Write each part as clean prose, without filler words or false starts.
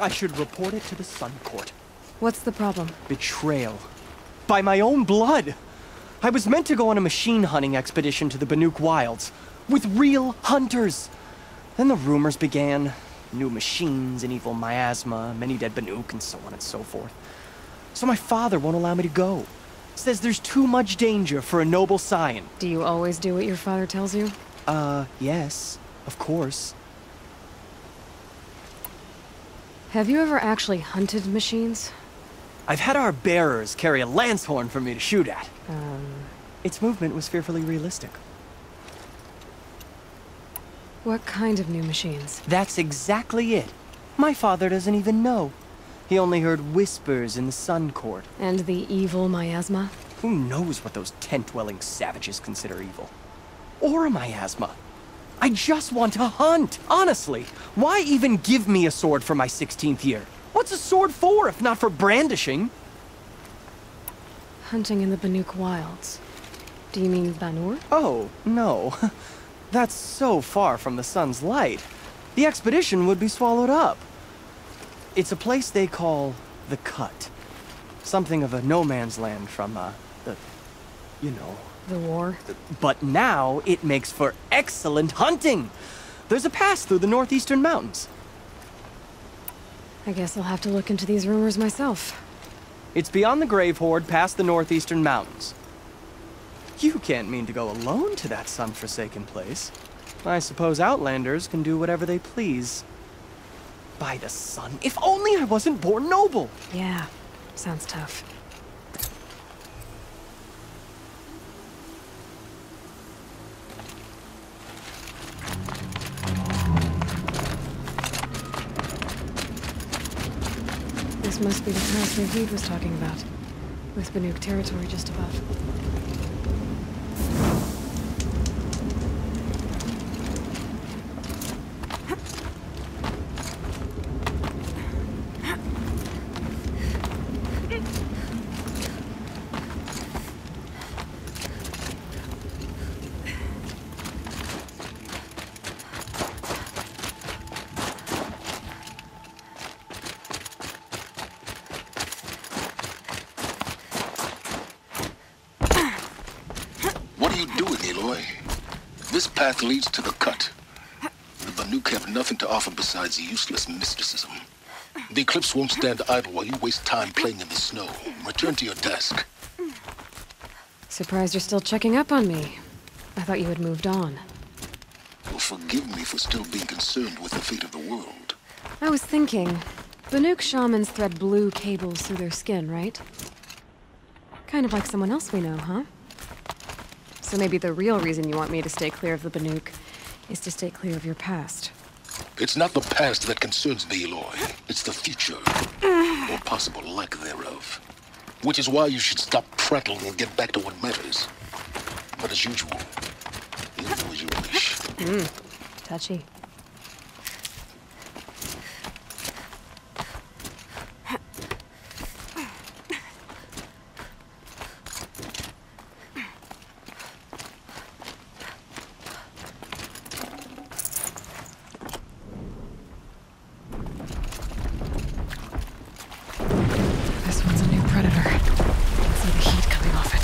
I should report it to the Sun Court. What's the problem? Betrayal. By my own blood. I was meant to go on a machine hunting expedition to the Banuk Wilds. With real hunters. Then the rumors began. New machines, an evil miasma, many dead Banuk, and so on and so forth. So my father won't allow me to go. Says there's too much danger for a noble scion. Do you always do what your father tells you? Yes. Of course. Have you ever actually hunted machines? I've had our bearers carry a lance horn for me to shoot at. Its movement was fearfully realistic. What kind of new machines? That's exactly it. My father doesn't even know. He only heard whispers in the Sun Court. And the evil miasma? Who knows what those tent-dwelling savages consider evil? Or a miasma. I just want to hunt, honestly. Why even give me a sword for my 16th year? What's a sword for, if not for brandishing? Hunting in the Banuk Wilds. Do you mean Banur? Oh, no. That's so far from the sun's light. The expedition would be swallowed up. It's a place they call the Cut. Something of a no-man's land from, you know. The war? But now it makes for excellent hunting. There's a pass through the northeastern mountains. I guess I'll have to look into these rumors myself. It's beyond the Grave Horde, past the northeastern mountains. You can't mean to go alone to that sun-forsaken place. I suppose Outlanders can do whatever they please. By the sun, if only I wasn't born noble! Yeah, sounds tough. This must be the pass Reed was talking about, with Banuk territory just above. This path leads to the Cut. The Banuk have nothing to offer besides useless mysticism. The Eclipse won't stand idle while you waste time playing in the snow. Return to your desk. Surprised you're still checking up on me. I thought you had moved on. Well, forgive me for still being concerned with the fate of the world. I was thinking, Banuk shamans thread blue cables through their skin, right? Kind of like someone else we know, huh? So maybe the real reason you want me to stay clear of the Banuk is to stay clear of your past. It's not the past that concerns me, Eloy. It's the future, or possible lack thereof. Which is why you should stop prattling and get back to what matters. But as usual, you do as you wish. Touchy. This one's a new predator. I can see the heat coming off it.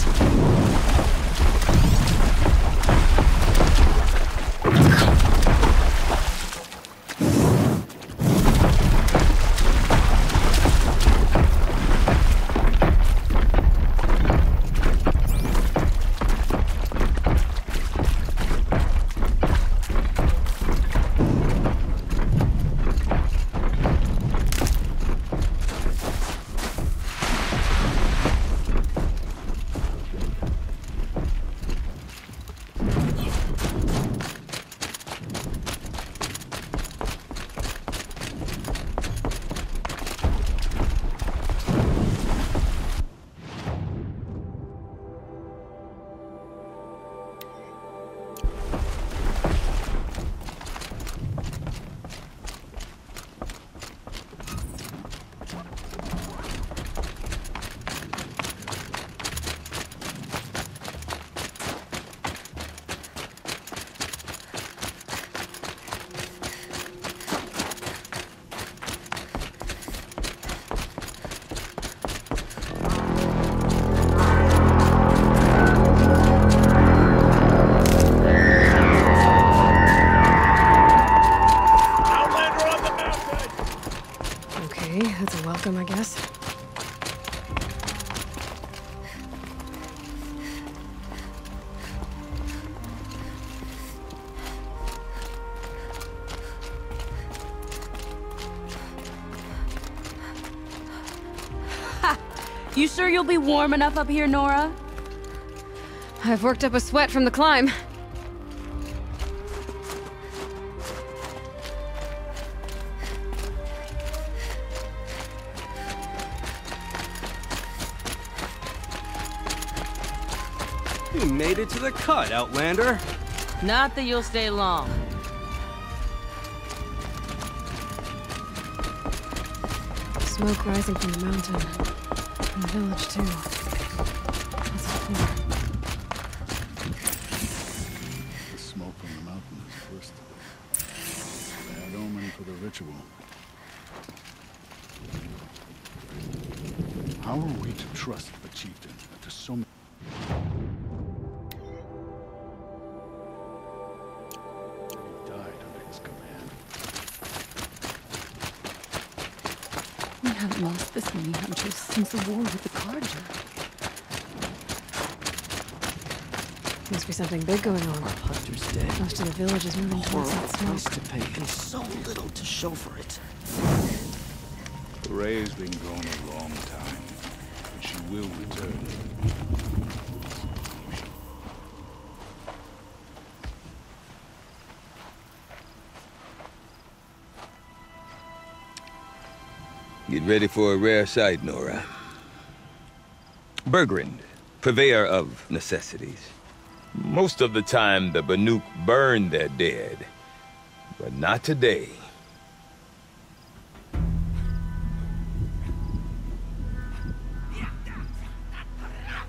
You sure you'll be warm enough up here, Nora? I've worked up a sweat from the climb. You made it to the cut, Outlander. Not that you'll stay long. Smoke rising from the mountain. From the village, too. Lots of floor. The smoke from the mountain is first. Bad omen for the ritual. How are we to trust the chieftain after so many... He died under his command. We haven't lost this many hunters since the war with the Carja. Must be something big going on. Hunter's dead. Most of the village is moving towards that Price smoke. to pay, and so little to show for it. The Ray's been gone a long time, but she will return. Get ready for a rare sight, Nora. Bergrand, purveyor of necessities. Most of the time, the Banuk burn their dead, but not today.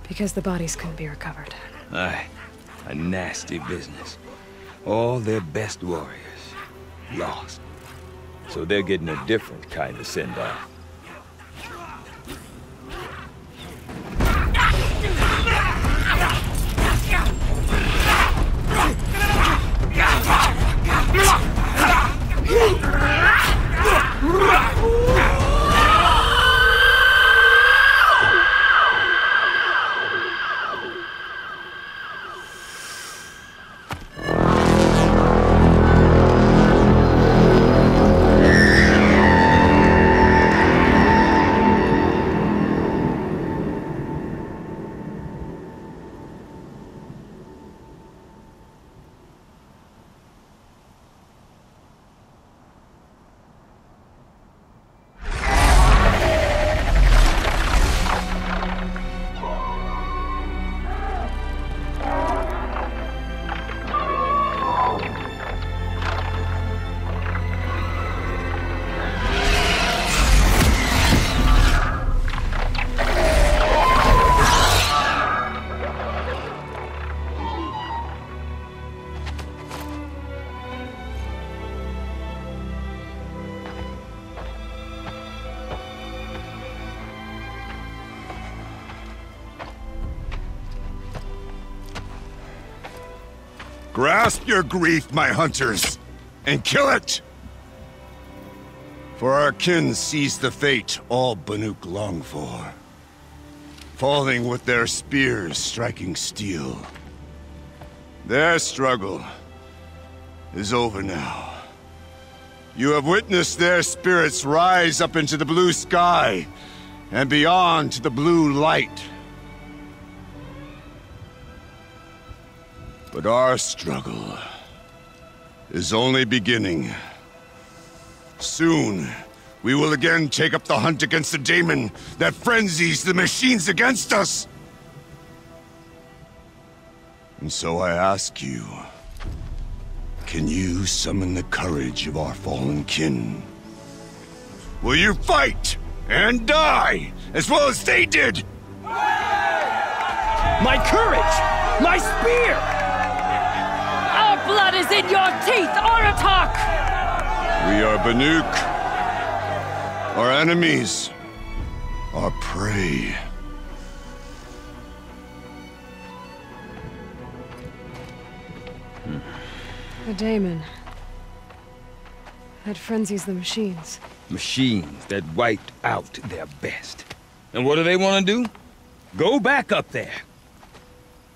Because the bodies couldn't be recovered. Aye, a nasty business. All their best warriors lost. So they're getting a different kind of send-off. Grasp your grief, my hunters, and kill it! For our kin sees the fate all Banuk long for. Falling with their spears striking steel. Their struggle is over now. You have witnessed their spirits rise up into the blue sky and beyond to the blue light. But our struggle is only beginning. Soon, we will again take up the hunt against the daemon that frenzies the machines against us. And so I ask you, can you summon the courage of our fallen kin? Will you fight and die as well as they did? My courage! My spear! Our blood is in your teeth, Oratok! We are Banuk. Our enemies are prey. The daemon. That frenzies the machines. Machines that wiped out their best. And what do they want to do? Go back up there.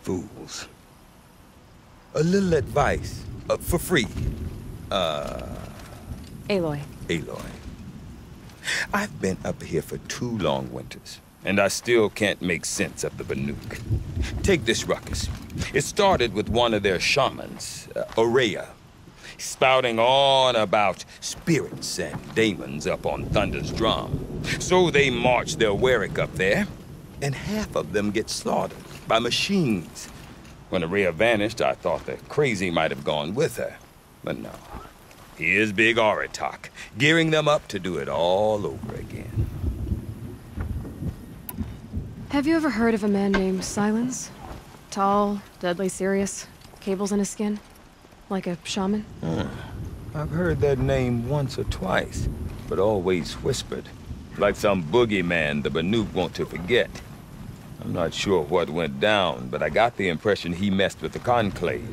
Fools. A little advice, for free. Aloy. Aloy. I've been up here for 2 long winters. and I still can't make sense of the Banuk. Take this ruckus. It started with one of their shamans, Aurea, spouting on about spirits and demons up on Thunder's drum. So they marched their Warwick up there, and half of them get slaughtered by machines. When Aurea vanished, I thought the crazy might have gone with her, but no. Here's Big Aratak, gearing them up to do it all over again. Have you ever heard of a man named Silence? Tall, deadly serious, cables in his skin? Like a shaman? I've heard that name once or twice, but always whispered. Like some boogeyman the Banuk want to forget. I'm not sure what went down, but I got the impression he messed with the Conclave.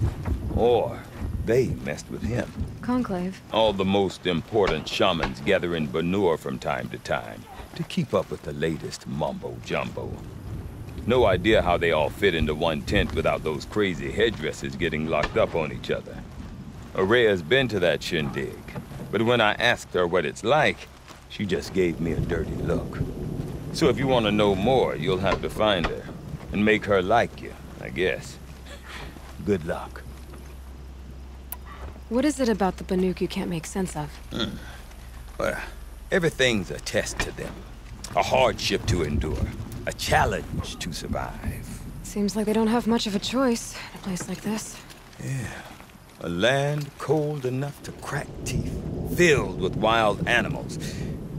Or they messed with him. Conclave? All the most important shamans gather in Banur from time to time to keep up with the latest mumbo-jumbo. No idea how they all fit into one tent without those crazy headdresses getting locked up on each other. Aurea's been to that shindig, but when I asked her what it's like, she just gave me a dirty look. So if you want to know more, you'll have to find her and make her like you, I guess. Good luck. What is it about the Banuk you can't make sense of? Well, everything's a test to them. A hardship to endure. A challenge to survive. Seems like they don't have much of a choice in a place like this. Yeah. A land cold enough to crack teeth, filled with wild animals.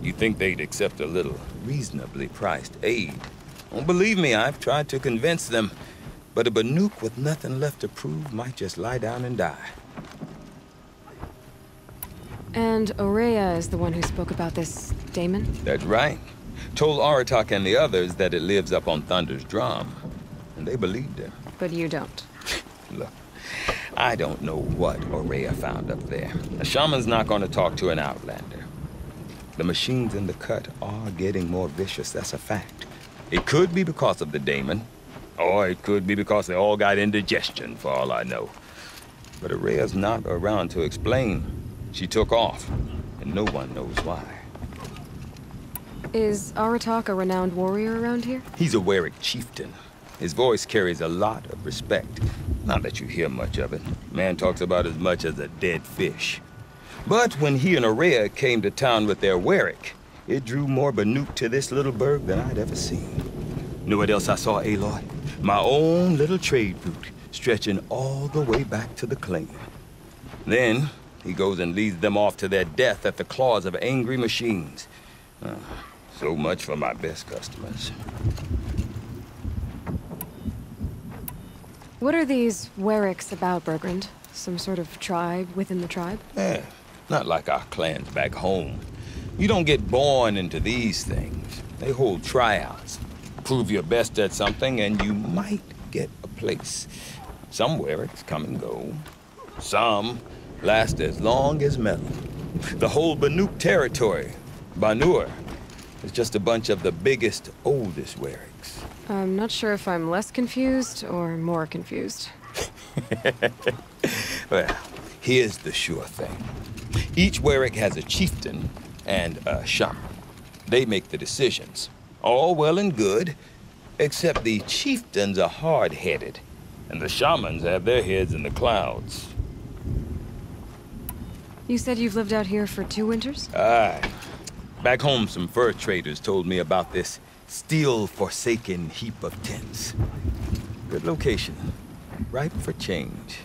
You'd think they'd accept a little reasonably priced aid. Well, believe me, I've tried to convince them. But a Banuk with nothing left to prove might just lie down and die. And Aurea is the one who spoke about this daemon? That's right. Told Aratak and the others that it lives up on Thunder's drum. And they believed her. But you don't. Look, I don't know what Aurea found up there. A shaman's not going to talk to an outlander. The machines in the cut are getting more vicious, that's a fact. It could be because of the daemon, or it could be because they all got indigestion, for all I know. But Aurea's not around to explain. She took off, and no one knows why. Is Aratak a renowned warrior around here? He's a Warwick chieftain. His voice carries a lot of respect. Not that you hear much of it. Man talks about as much as a dead fish. But when he and Aurea came to town with their Warwick, it drew more Banuk to this little burg than I'd ever seen. Know what else I saw, Aloy? My own little trade route, stretching all the way back to the claim. Then, he goes and leads them off to their death at the claws of angry machines. So much for my best customers. What are these Warwicks about, Bergrand? Some sort of tribe within the tribe? Yeah, not like our clans back home. You don't get born into these things. They hold tryouts. Prove your best at something and you might get a place. Some Warwicks come and go. Some last as long as metal. The whole Banuk territory, Banur, is just a bunch of the biggest, oldest Warwicks. I'm not sure if I'm less confused or more confused. Well, here's the sure thing. Each Warwick has a chieftain and a shaman. They make the decisions. All well and good, except the chieftains are hard-headed, and the shamans have their heads in the clouds. You said you've lived out here for 2 winters? Aye. Back home, some fur traders told me about this still-forsaken heap of tents. Good location. Ripe for change.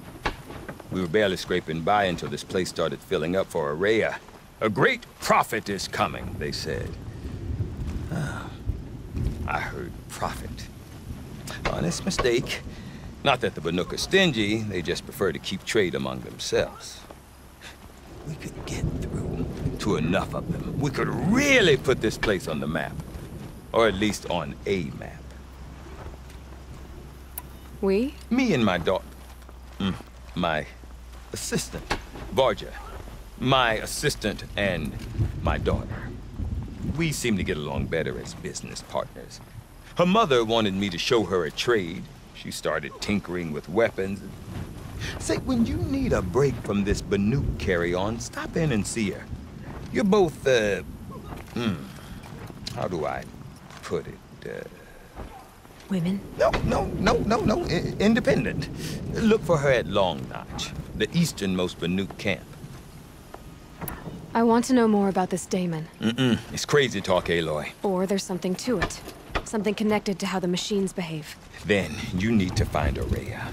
We were barely scraping by until this place started filling up for Aurea. A great prophet is coming, they said. I heard prophet. Honest mistake. Not that the Banuk are stingy, they just prefer to keep trade among themselves. We could get through to enough of them. We could really put this place on the map. Or at least on a map. We? Me and my daughter. My assistant, Varja. My assistant and my daughter. We seem to get along better as business partners. Her mother wanted me to show her a trade. She started tinkering with weapons. Say, when you need a break from this Banuk carry-on, stop in and see her. You're both, how do I put it? Women? No. Independent. Look for her at Long Notch, the easternmost Banuk camp. I want to know more about this Damon. It's crazy talk, Aloy. Or there's something to it. Something connected to how the machines behave. Then you need to find Aurea.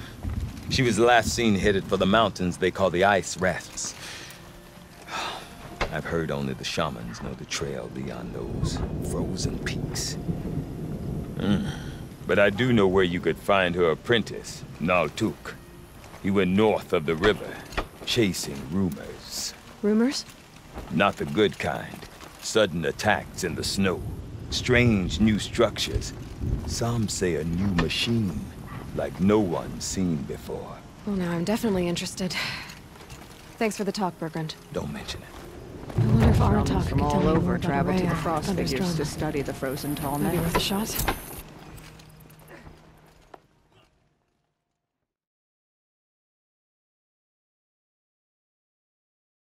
She was last seen headed for the mountains they call the Ice Rafts. I've heard only the shamans know the trail beyond those frozen peaks. But I do know where you could find her apprentice, Naltuk. He went north of the river, chasing rumors. Rumors? Not the good kind. Sudden attacks in the snow. Strange new structures. Some say a new machine, like no one's seen before. Well, now I'm definitely interested. Thanks for the talk, Bergrand. Don't mention it. I wonder if Aratak From could tell all me more over about travel to Aurea, the frost figures Thunderstone. to study the frozen tall Maybe men. worth a shot.